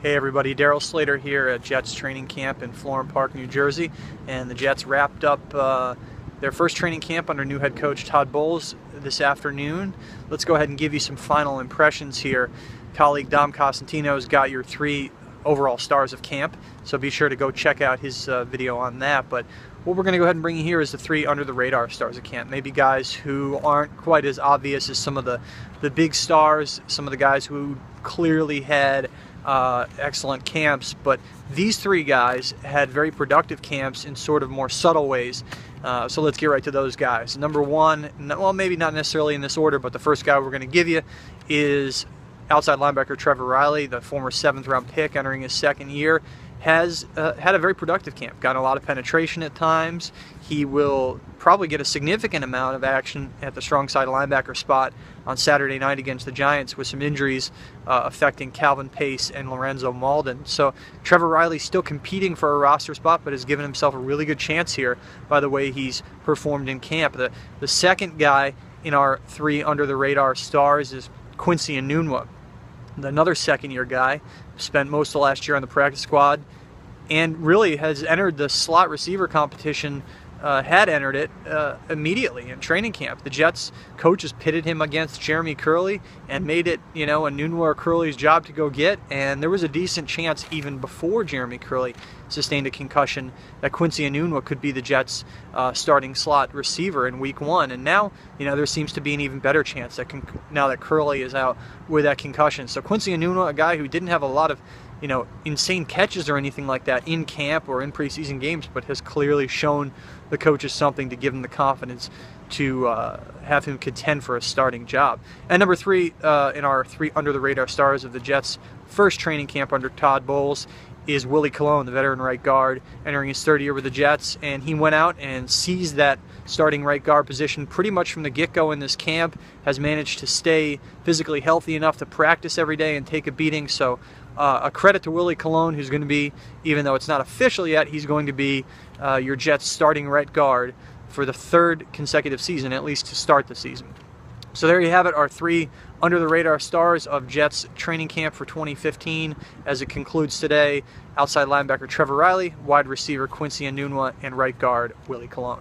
Hey everybody, Darryl Slater here at Jets training camp in Florham Park, New Jersey, and the Jets wrapped up their first training camp under new head coach Todd Bowles this afternoon. Let's go ahead and give you some final impressions here. Colleague Dom Cosentino's got your 3 overall stars of camp, so be sure to go check out his video on that. But what we're going to go ahead and bring you here is the 3 under the radar stars of camp. Maybe guys who aren't quite as obvious as some of the big stars, some of the guys who clearly had excellent camps, but these 3 guys had very productive camps in sort of more subtle ways. So let's get right to those guys. Number 1, well, maybe not necessarily in this order, but the first guy we're going to give you is outside linebacker Trevor Riley, the former 7th round pick entering his 2nd year. Has had a very productive camp, gotten a lot of penetration at times. He will probably get a significant amount of action at the strong side linebacker spot on Saturday night against the Giants, with some injuries affecting Calvin Pace and Lorenzo Malden. So Trevor Riley's still competing for a roster spot, but has given himself a really good chance here by the way he's performed in camp. The second guy in our 3 under the radar stars is Quincy Enunwa, another 2nd-year guy, spent most of last year on the practice squad, and really has entered the slot receiver competition, had entered it immediately in training camp. The Jets coaches pitted him against Jeremy Curley and made it, Enunwa or Curley's job to go get, and there was a decent chance even before Jeremy Curley sustained a concussion that Quincy Enunwa could be the Jets' starting slot receiver in week 1. And now, there seems to be an even better chance that now that Curley is out with that concussion. So Quincy Enunwa, a guy who didn't have a lot of insane catches or anything like that in camp or in preseason games, but has clearly shown the coaches something to give him the confidence to have him contend for a starting job. And number 3 in our 3 under the radar stars of the Jets' first training camp under Todd Bowles is Willie Colon, the veteran right guard, entering his 3rd year with the Jets, and he went out and seized that starting right guard position pretty much from the get-go in this camp, has managed to stay physically healthy enough to practice every day and take a beating. So a credit to Willie Colon, who's going to be, even though it's not official yet, he's going to be your Jets starting right guard for the 3rd consecutive season, at least to start the season. So there you have it, our 3 under the radar stars of Jets training camp for 2015. As it concludes today, outside linebacker Trevor Riley, wide receiver Quincy Enunwa, and right guard Willie Colon.